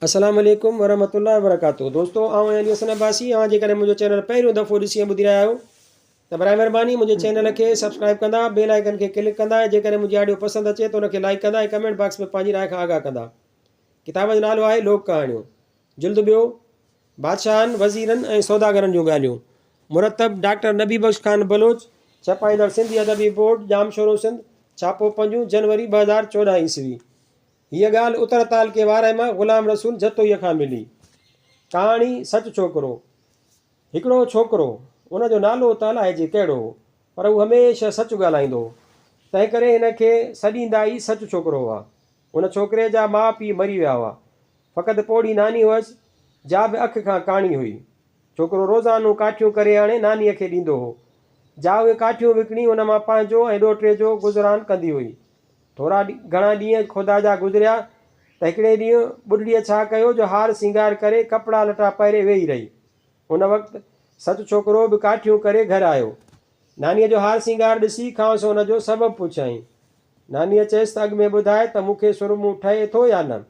अस्सलाम वालेकुम वरहमतुल्लाहि वबरकातुहू। दोस्तों आऊं अली हसन अब्बासी आं जेकॾहिं मुंहिंजो चैनल पहिरियों दफ़ो ॾिसी ॿुधी रहिया आहियो त बराए महिरबानी मुंहिंजे चैनल खे सब्सक्राइब कंदा, बेल आइकन खे क्लिक कंदा ऐं जेकॾहिं मुंहिंजी ऑडियो पसंदि अचे त उनखे लाइक कंदा ऐं कमेंट बॉक्स में पंहिंजी राय खां आगाह कंदा। किताब जो नालो आहे लोक कहाणियूं, जिल्द ॿियो, बादशाहनि वज़ीरनि ऐं सौदागरनि जूं ॻाल्हियूं। मुरतब डॉक्टर नबी बख्श ख़ान बलोच, छपाईंदड़ सिंधी अदबी बोर्ड, जामशोरो सिंध, छापो 5 जनवरी 2014 ईस्वी। हीअ ॻाल्हि उतर ताल के वारे मां ग़ुलाम रसूल जतोईअ खां मिली। कहाणी सच छोकिरो। हिकिड़ो छोकिरो, उनजो नालो त अलाइजे कहिड़ो हो, पर हू हमेशह सच ॻाल्हाईंदो हो, तंहिं करे हिनखे सॾींदा ई सच छोकिरो हुआ। उन छोकिरे जा माउ पीउ मरी विया हुआ, फ़क़ति पोड़ी नानी हुअसि, जा बि अखि खां काणी हुई। छोकिरो रोज़ानो काठियूं करे आणे नानीअ खे ॾींदो हो, जा उहे काठियूं विकिणी उन मां पंहिंजो ऐं ॾोहिटे जो गुज़रान कंदी हुई। थोरा घणा ॾींहं ख़ुदा जा गुज़रिया त हिकिड़े ॾींहुं ॿुढड़ीअ छा कयो जो हार सिंगार करे कपिड़ा लटा पाए वेही रही। उन वक़्तु सच छोकिरो बि काठियूं करे घरु आयो। नानीअ जो हार सिंगार ॾिसी खांसि हुनजो सबबु पुछियईं। नानीअ चयसि त अॻु में ॿुधाए त मूंखे सुरमूं ठहे थो या न।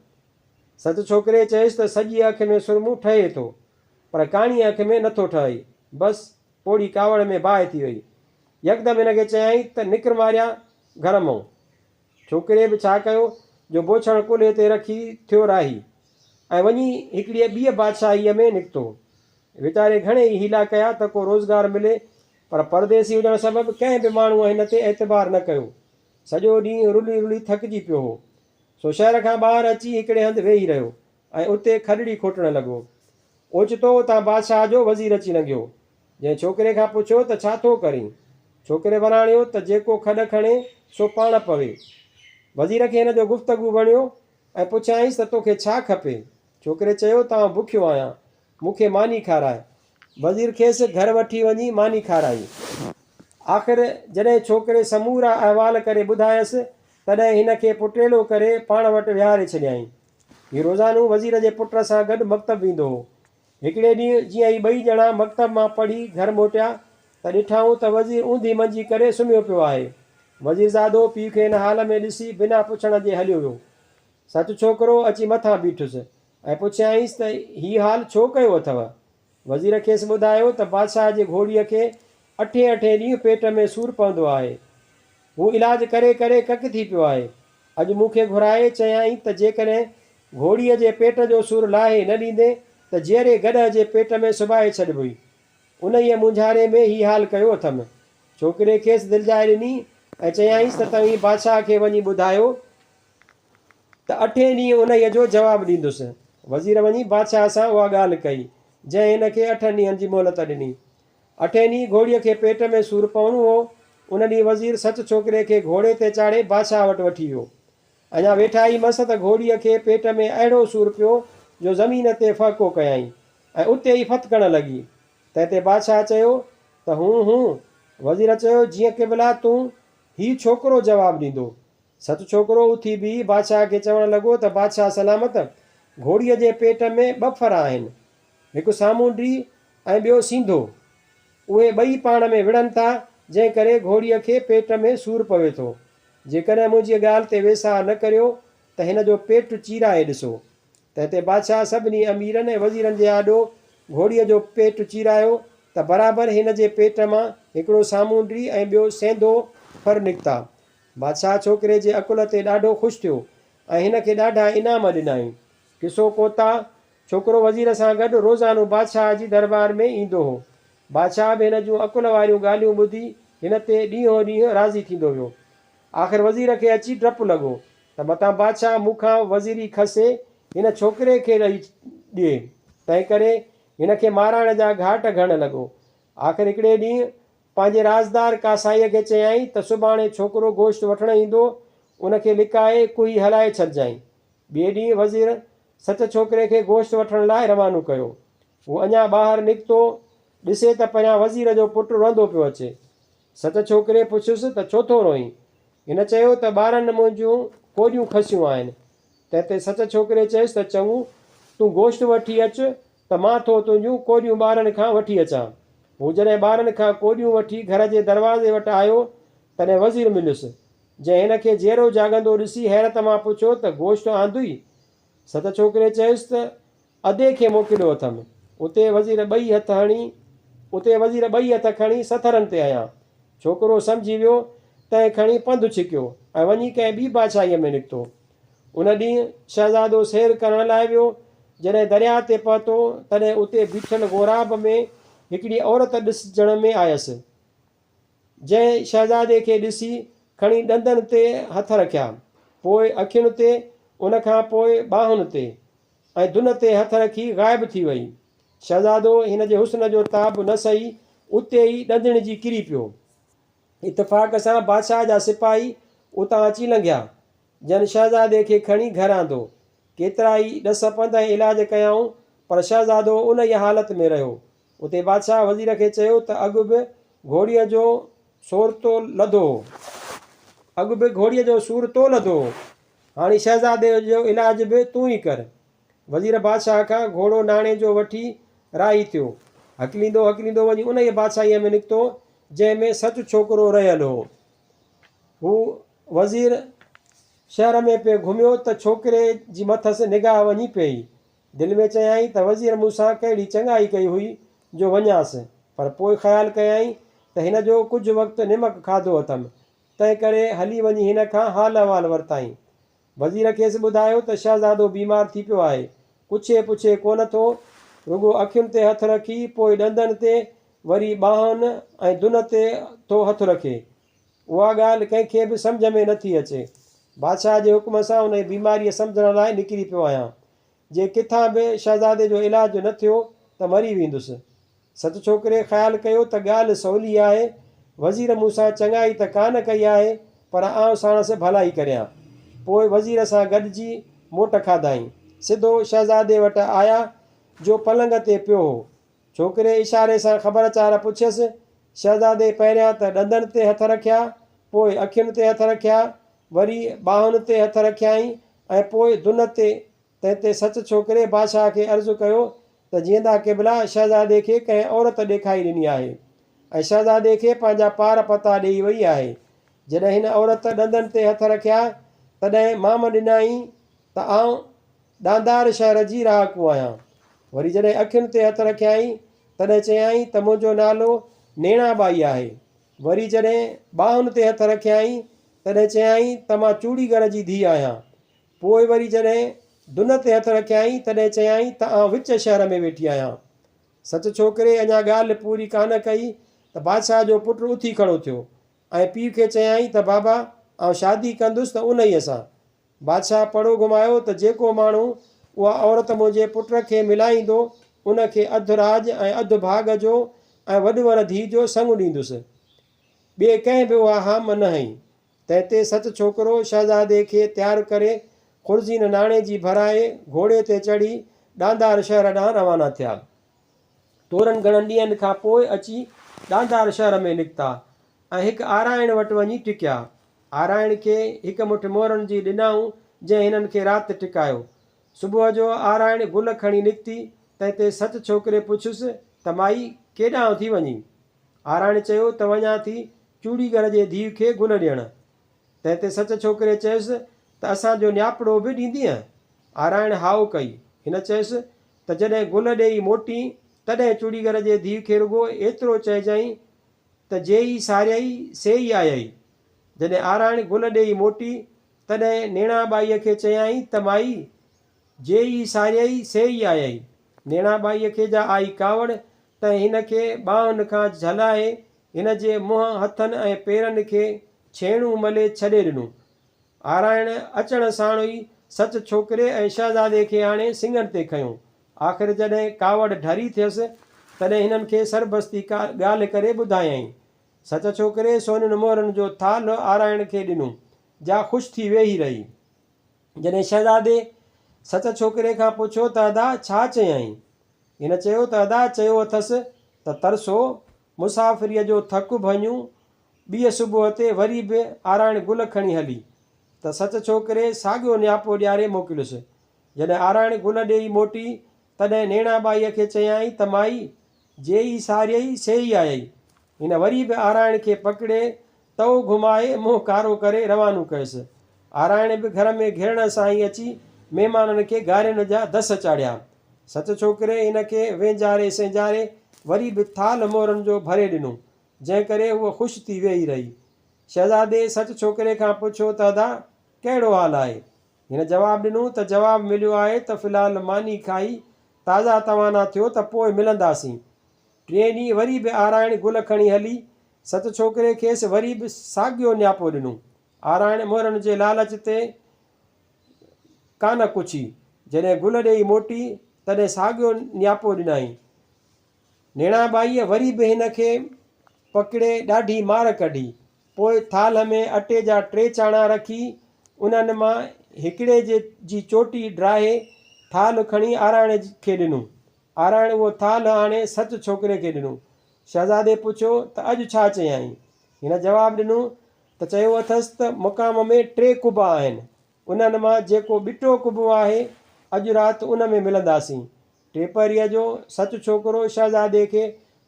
सच छोकिरे चयसि त सॼी अखि में सुरमूं ठहे थो, पर काणीअ अखि में नथो ठहे, बसि पोड़ी कावड़ में बाहि थी वई। यकदमि हिनखे चयाईं त निकिर मारिया घर मां। छोकिरे बि छा कयो जो बोछण कुल्हे ते रखी थियो राही ऐं वञी हिकिड़ीअ ॿीअ बादशाहीअ में निकितो। वीचारे घणेई हीला कया त को रोज़गारु मिले, पर परदेसी हुजण सबबु कंहिं बि माण्हूअ हिन ते एतबार न कयो। सॼो ॾींहुं रुली रुली थकिजी पियो हो, सो शहर खां ॿाहिरि अची हिकिड़े हंधि वेही रहियो ऐं उते खॾड़ी खोटणु लॻो। ओचितो उतां बादशाह जो वज़ीर अची लंघियो, जंहिं छोकिरे खां पुछियो त छा थो करीं। छोकिरे वराणियो त जेको खॾ खणे सो पाण पवे। वज़ीर खे हिन जो गुफ़्तगू वणियो ऐं पुछियाईंसि त तोखे छा खपे। छोकिरे चयो त आउं बुखियो आहियां, मूंखे मानी खाराए। वज़ीर खेसि घर वठी वञी मानी खाराई। आख़िर जॾहिं छोकिरे समूरा अहवाल करे ॿुधायसि तॾहिं हिनखे पुटेलो करे पाण वटि विहारे छॾियईं। हीउ रोज़ानो वज़ीर जे पुट सां गॾु मकतब वेंदो हो। हिकिड़े ॾींहुं जीअं ई ॿई ॼणा मकतब मां पढ़ी घर मोटिया त ॾिठऊं त वज़ीर ऊंधी मंझी करे सुम्हियो पियो आहे। वज़ीरज़ादो पीउ खे हिन हाल में ॾिसी बिना पुछण जे हलियो वियो। सच छोकिरो अची मथां बीठुसि ऐं पुछियाईंसि त हीउ हाल छो कयो अथव। वज़ीर खेसि ॿुधायो त बादशाह जे घोड़ीअ खे 8 ॾींहं पेट में सूरु पवंदो आहे, हू इलाजु करे करे कक थी पियो आहे। अॼु मूंखे घुराए चयाईं त जेकॾहिं घोड़ीअ जे पेट जो सूरु लाहे न ॾींदे त जहिड़े गॾ जे पेट में सुबाए छॾिबई। उन ई मुंझारे में हीउ हाल कयो अथमि। छोकिरे खेसि दिलिजाए ॾिनी ऐं चयाईंसि त तव्हीं बादशाह खे वञी ॿुधायो त 8 ॾींहं उन जो जवाबु ॾींदुसि। वज़ीर वञी बादशाह सां उहा ॻाल्हि कई, जंहिं हिन खे 8 ॾींहंनि जी मोहलत ॾिनी। 8 ॾींहं घोड़ीअ खे पेट में सूरु पवणो हो। उन ॾींहुं वज़ीर सच छोकिरे खे घोड़े ते चाढ़े बादशाह वटि वठी वियो। अञा वेठा ई मस त घोड़ीअ खे पेट में अहिड़ो सूरु पियो जो ज़मीन ते फ़हको कयईं ऐं उते ई फतकणु लॻी। तंहिं ते बादशाह चयो त हूं। वज़ीर चयो जीअं क़िबला तूं, हीउ छोकिरो जवाबु ॾींदो। सच छोकिरो उथी बीह बादशाह खे चवणु लॻो त बादशाह सलामत, घोड़ीअ जे पेट में 2 फर आहिनि, हिकु सामूंडी ऐं ॿियो सींधो। उहे ॿई पाण में विढ़नि था, जंहिं करे घोड़ीअ खे पेट में सूरु पवे थो। जेकॾहिं मुंहिंजी ॻाल्हि ते वेसाह न करियो त हिन जो पेट चीराए ॾिसो। तंहिं ते बादशाह सभिनी अमीरनि ऐं वज़ीरनि जे आॾो घोड़ीअ जो पेट चीरायो त बराबरि हिन जे पेट मां हिकिड़ो सामूंडी ऐं ॿियो सेंधो फर निकिता। बादशाह छोकिरे जे अकुल ते ॾाढो ख़ुशि थियो ऐं हिन खे ॾाढा इनाम ॾिनई। किसो कोता छोकिरो वज़ीर सां गॾु रोज़ानो बादशाह जी दरबार में ईंदो हो। बादशाह बि हिन जूं अकुल वारियूं ॻाल्हियूं ॿुधी हिन ते ॾींहों ॾींहुं राज़ी थींदो वियो। आख़िर वज़ीर खे अची डपु लॻो त मतां बादशाह मूंखां वज़ीरी खसे हिन छोकिरे खे ॾेई ॾिए, तंहिं करे हिन खे माराइण जा घाट घणु लॻो। आख़िर हिकिड़े ॾींहुं पंहिंजे राज़दार कासाईअ खे चयाईं त सुभाणे छोकिरो गोश्त वठणु ईंदो, उनखे लिकाए कुई हलाए छॾिजांइ। ॿिए ॾींहुं वज़ीर सच छोकिरे खे गोश्त वठण लाइ रवानो कयो। हू अञा ॿाहिरि निकितो, ॾिसे त परियां वज़ीर जो पुटु रहंदो पियो अचे। सच छोकिरे पुछियुसि त छो थो रोईं। हिन चयो त ॿारनि मुंहिंजूं कोॾियूं खसियूं आहिनि। तंहिं ते सच छोकिरे चयसि त चङो, तूं गोश्त वठी अचु त मां थो तुंहिंजूं कोॾियूं ॿारनि खां वठी अचां। हू जॾहिं ॿारनि खां कोॾियूं वठी घर जे दरवाज़े वटि आयो तॾहिं वज़ीर मिलियुसि, जंहिं हिन खे जहिड़ो जाॻंदो ॾिसी हैरत मां पुछियो त गोश्त आंदुई। सत छोकिरे चयुसि त अधे खे मोकिलियो अथमि। उते वज़ीर ॿई हथ खणी सथरनि ते आया। छोकिरो सम्झी वियो, तंहिं खणी पंधु छिकियो ऐं वञी कंहिं ॿी बादशाहीअ में निकितो। उन ॾींहुं शहज़ादो सैर करण लाइ वियो। जॾहिं दरिया ते पहुतो तॾहिं उते बीठल ग़ोराब में हिकिड़ी औरत ॾिसण में आयसि, जंहिं शहज़ादे खे ॾिसी खणी ॾंदनि ते हथ रखिया, पोइ अखियुनि ते, उनखां पोइ ॿाहुनि ते ऐं धुन ते हथ रखी ग़ाइबु थी वई। शहज़ादो हिन जे हुस्न जो ताब न सही उते ई ॾंदण जी किरी पियो। इतफ़ाक़ सां बादशाह जा सिपाही उतां अची लंघिया, जन शहज़ादे खे खणी घर आंदो। केतिरा ई ॾस पंध ऐं इलाज कयाऊं, पर शहज़ादो उन ई हालत में रहियो। उते बादशाह वज़ीर खे चयो त अॻु बि घोड़ीअ जो सूर तो लधो, हाणे शहज़ादे जो इलाज बि तूं ई कर। वज़ीर बादशाह खां घोड़ो नाणे जो वठी राही थियो। हकलींदो वञी उन ई बादशाहीअ में निकितो जंहिंमें सचु छोकिरो रहियल हो। हू वज़ीर शहर में पियो घुमियो त छोकिरे जी मथसि निगाह वञी पई। दिलि में चयाईं त वज़ीर मूंसां कहिड़ी चङाई कई हुई जो वञासि, पर पोइ ख़्यालु कयाईं त हिन जो कुझु वक़्तु निमक खाधो अथमि, तंहिं करे हली वञी हिन खां हाल अहिवाल वरिताईं। वज़ीर खेसि ॿुधायो त शहज़ादो बीमार थी पियो आहे, पुछे कोन थो, रुॻो अखियुनि ते हथु रखी पोइ ॾंदनि ते, वरी ॿाहुनि ऐं धुन ते थो हथु रखे। उहा ॻाल्हि कंहिंखे बि सम्झ में नथी अचे। बादशाह जे हुकुम सां उन जी बीमारीअ सम्झण लाइ निकिरी पियो आहियां। जे किथां बि शहज़ादे जो इलाजु न थियो त मरी वेंदुसि। सत छोकिरे ख़्यालु कयो त ॻाल्हि सवली आहे। वज़ीर मूंसां चङाई त कान कई आहे, पर आउं साणसि भलाई करियां। पोइ वज़ीर सां गॾिजी मोट खाधाईं। सिधो शहज़ादे वटि आया जो पलंग ते पियो हो। छोकिरे इशारे सां ख़बरचार पुछियसि। शहज़ादे पहिरियां त ॾंदनि ते हथ रखिया, पोइ अखियुनि ते हथ रखिया, वरी ॿाहुनि ते हथ रखियाईं ऐं पोइ धुन ते। तंहिं ते सच छोकिरे बादशाह खे अर्ज़ु कयो त जीअंदा क़िबला शहज़ादे खे कंहिं औरत ॾेखारी ॾिनी आहे ऐं शहज़ादे खे पंहिंजा पार पता ॾेई वई आहे। जॾहिं हिन औरत ॾंदनि ते हथ रखिया तॾहिं माम ॾिनाई त आउं ॾांदार शहर जी रहाकू आहियां। वरी जॾहिं अखियुनि ते हथ रखियाईं तॾहिं चयाईं त मुंहिंजो नालो नेणाबाई आहे। वरी जॾहिं ॿाहुनि ते हथ रखियाईं तॾहिं चयाईं त मां चूड़ीगर जी धीउ आहियां। पोइ वरी जॾहिं धुन ते हथ रखियाईं तॾहिं चयाईं त आउं विच शहर में वेठी आहियां। सच छोकिरे अञा ॻाल्हि पूरी कान कई त बादशाह जो पुटु उथी खड़ो थियो ऐं पीउ खे चयाईं त बाबा आउं शादी कंदुसि त उन ई सां। बादशाह पड़ो घुमायो त जेको माण्हू उहा औरत मुंहिंजे पुट खे मिलाईंदो उनखे अधु राज ऐं अधु भाग जो ऐं वॾुवर धीउ जो संग ॾींदुसि। ॿिए कंहिं बि उहा हाम न हई। तंहिं ते सच छोकिरो शहज़ादे खे तयारु करे खुर्ज़ीन नाणे जी भराए घोड़े ते चढ़ी ॾांदार शहर ॾांहुं रवाना थिया। थोरनि घणनि ॾींहंनि खां पोइ अची ॾांदार शहर में निकिता ऐं हिकु आराइण वटि वञी टिकिया। आराइण खे हिकु मुठि मोहरनि जी ॾिनाऊं जंहिं हिननि खे राति टिकायो। सुबुह जो आराइण गुल खणी निकिती। तंहिं ते सच छोकिरे पुछियुसि त माई केॾांहुं थी वञी? आराइण चयो त वञा थी चूड़ीगर जे धीउ खे गुल ॾियणु। तंहिं ते सच छोकिरे चयुसि त असांजो न्यापड़ो बि ॾींदीअ? आराइण हाउ कई। हिन चयुसि त जॾहिं गुल ॾेई मोटी तॾहिं चूड़ीगर जे धीउ खे रुॻो एतिरो चइजांइ त जेई सारियई से ई आयई। जॾहिं आराइण गुल ॾेई मोटी तॾहिं नेणाबाईअ खे चयाईं त माई जेई सारियई से ई आयई। नेणाबाईअ खे जा आई कावड़ त हिन खे ॿाहुनि खां झलाए हिन जे मुंहं हथनि ऐं पेरनि खे छेणूं मले छॾे ॾिनूं। आराइण अचण साण ई सच छोकिरे ऐं शहज़ादे खे आणे सिंगनि ते खयूं। आख़िर जॾहिं कावड़ ढरी थियसि तॾहिं हिननि खे सरबस्ती ॻाल्हि करे ॿुधायईं। सच छोकिरे सोननि मोहरनि जो थाल आराइण खे ॾिनूं, जा ख़ुशि थी वेही रही। जॾहिं शहज़ादे सच छोकिरे खां पुछियो त अदा छा चयाईं? हिन चयो त अदा चयो अथसि त तरसो मुसाफ़िरीअ जो थकु भञूं। ॿीअ सुबुह ते वरी बि आराइण गुल खणी हली त सच छोकिरे साॻियो न्यापो ॾियारे मोकिलियुसि। जॾहिं आराइण गुल ॾेई मोटी तॾहिं नेणाबाईअ खे चयाईं त माई जेई सारियई से ई आयई। हिन वरी बि आराइण खे पकिड़े तओ घुमाए मुंहुं कारो करे रवानो कयुसि। आराइण बि घर में घिरण सां ई अची महिमाननि खे गारियुनि जा दस चाढ़िया। सच छोकिरे इन खे वेंजारे सेंजारे वरी बि थाल मोरनि जो भरे ॾिनो, जंहिं करे उहा ख़ुशि थी वेही रही। शहज़ादे सच छोकिरे खां पुछियो त अदा कहिड़ो हाल आहे? हिन जवाबु ॾिनो त जवाबु मिलियो आहे त फ़िलहालु मानी खाई ताज़ा तवाना थियो त पोइ मिलंदासीं। टे ॾींहं वरी बि आराइण गुल खणी हली। सच छोकिरे खेसि वरी बि साॻियो नियापो ॾिनो। आराइण मोरनि जे लालच ते कान कुछी। जॾहिं गुल ॾेई मोटी तॾहिं साॻियो नियापो ॾिनई। नेणाबाईअ वरी बि हिन खे पकिड़े ॾाढी मार कढी। पोइ थाल में अटे जा 3 चाणा रखी उन्हनि मां हिकिड़े जी चोटी ड्राहे थाल खणी आराइण खे ॾिनो। आराइण उहो थाल आणे सच छोकिरे खे ॾिनो। शहज़ादे पुछियो त अॼु छा चयाईं? हिन जवाबु ॾिनो त चयो अथसि त मुक़ाम में 3 कुबा आहिनि, उन्हनि मां जेको ॿिटो कुबो आहे अॼु राति उन में मिलंदासीं। टेपरीअ जो सच छोकिरो शहज़ादे खे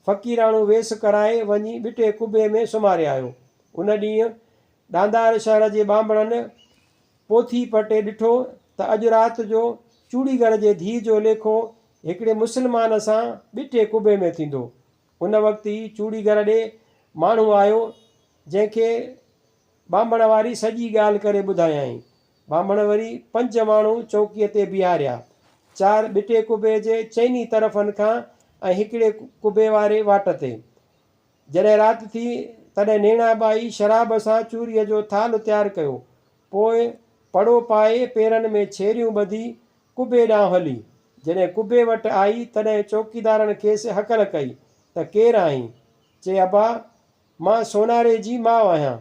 फ़क़ीराणो वेस कराए वञी ॿिटे कुबे में सुम्हारे आयो। उन ॾींहुं ॾांदार शहर जे ॿांभणनि पोथी पटे ॾिठो त अॼु राति जो चूड़ीगर जे धीउ जो लेखो हिकिड़े मुस्लमान सां ॿिटे कुबे में थींदो। उन वक़्तु ई चूड़ीगर ॾे माण्हू आयो, जंहिंखे ॿांभण वारी सॼी ॻाल्हि करे ॿुधायईं। ॿांभण वरी 5 माण्हू चौकीअ ते बीहारिया, 4 ॿिटे कुबे जे चइनी तरफ़नि खां ऐं हिकिड़े कुबे वारे वाट ते। जॾहिं राति थी तॾहिं नेणाबाई शराब सां चूरीअ जो थाल तयारु कयो। पोइ पड़ो पाए पेरनि में छेरियूं ॿधी कुबे ॾांहुं हली। जॾहिं कुबे वटि आई तॾहिं चौकीदारनि खेसि हकल कई त केरु आहीं? चए अबा मां सोनारे जी माउ आहियां,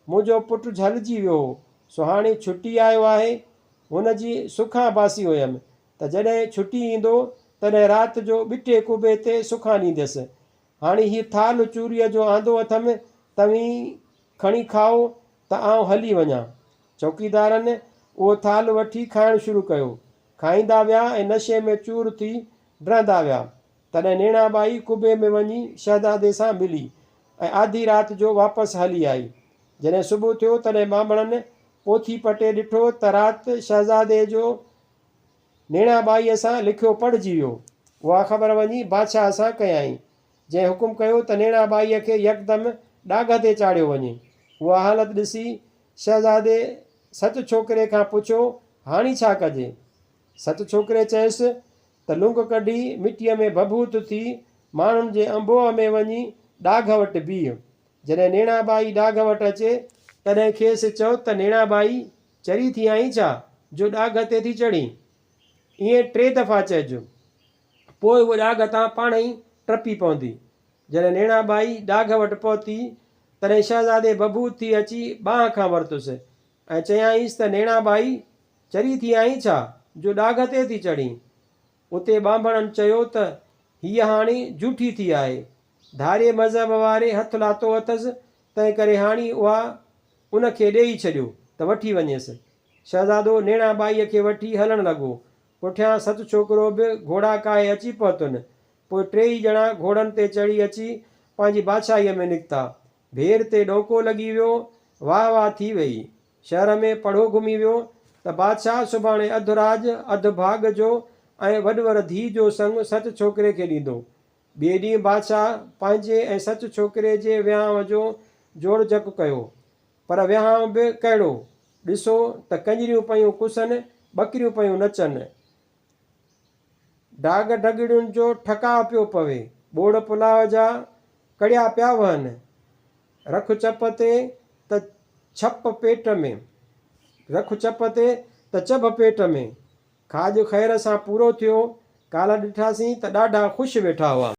मुंहिंजो पुटु झलिजी वियो हो, सो हाणे छुटी आयो आहे। हुन जी सुखां बासी हुयमि त जॾहिं छुटी ईंदो तॾहिं राति जो ॿिटे कुबे ते सुखां ॾींदसि। हाणे हीअ थाल चूरीअ जो आंदो अथमि, तव्हीं खणी खाओ त आउं हली वञां। चौकीदारनि उहो थाल वठी खाइणु शुरू कयो। खाईंदा विया ऐं नशे में चूर थी डरंदा विया। तॾहिं नेणाबाई कुबे में वञी शहज़ादे सां मिली ऐं आधी राति जो वापसि हली आई। जॾहिं सुबुह थियो तॾहिं ॿांभणनि पोथी पटे ॾिठो त राति शहज़ादे जो नेणाबाईअ सां लिखियो पढ़िजी वियो। उहा ख़बर वञी बादशाह सां कयईं, जंहिं हुकुम कयो त नेणाबाईअ खे यकदमि ॾाघ ते चाढ़ियो वञे। उहा हालत ॾिसी शहज़ादे सच छोकिरे खां पुछियो, हाणे छा कजे? सच छोकिरे चयसि त लुंग कढी मिटीअ में भभूत थी माण्हुनि जे अंबोह में वञी ॾाघ वटि बीह। जॾहिं नेणाबाई ॾाघ वटि अचे तॾहिं खेसि चओ त नेणाबाई चरी थी आई छा जो ॾाघ ते थी चढ़ी? ईअं 3 दफ़ा चइजो, पोइ उहा ॾाघ तां पाण ई टपी पवंदी। जॾहिं नेणाबाई ॾाघ वटि पहुती तॾहिं शहज़ादे भभूत थी अची बांह खां वरितुसि ऐं चयाईंसि त नेणाबाई चरी थी आई छा जो ॾाघ ते थी चढ़ी? उते ॿांभणनि चयो त हीअ हाणे झूठी थी आहे, धारे मज़हब वारे हथु लाथो अथसि, तंहिं करे हाणे उहा उन खे ॾेई छॾियो त वठी वञेसि। शहज़ादो नेणाबाईअ खे वठी हलणु लॻो। पुठियां सच छोकिरो बि घोड़ा काए अची पहुतुनि। पोइ 3 ॼणा घोड़नि ते चढ़ी अची पंहिंजी बादशाहीअ में निकिता। भेर ते ॾोको लॻी वियो, वाह वाह थी वई। शहर में पढ़ो घुमी वियो त बादशाह सुभाणे अधु राज अधु भाग जो ऐं वॾवर धीउ जो संग सच छोकिरे खे ॾींदो। ॿिए ॾींहुं बादशाह पंहिंजे ऐं सच छोकिरे जे विहांउ जो जोड़ जक कयो। पर विहांउ बि कहिड़ो, ॾिसो त कंजरियूं पयूं कुसनि, ॿकरियूं पयूं नचनि, डाग ढगड़ियुनि जो ठकाउ पियो पवे, ॿोड़ पुलाव जा कड़िया पिया वहनि, रख चप ते त छप पेट में, रख चप ते त चब पेट में। खाॼ ख़ैर सां पूरो थियो। काल्ह ॾिठासीं त ॾाढा ख़ुशि वेठा हुआ।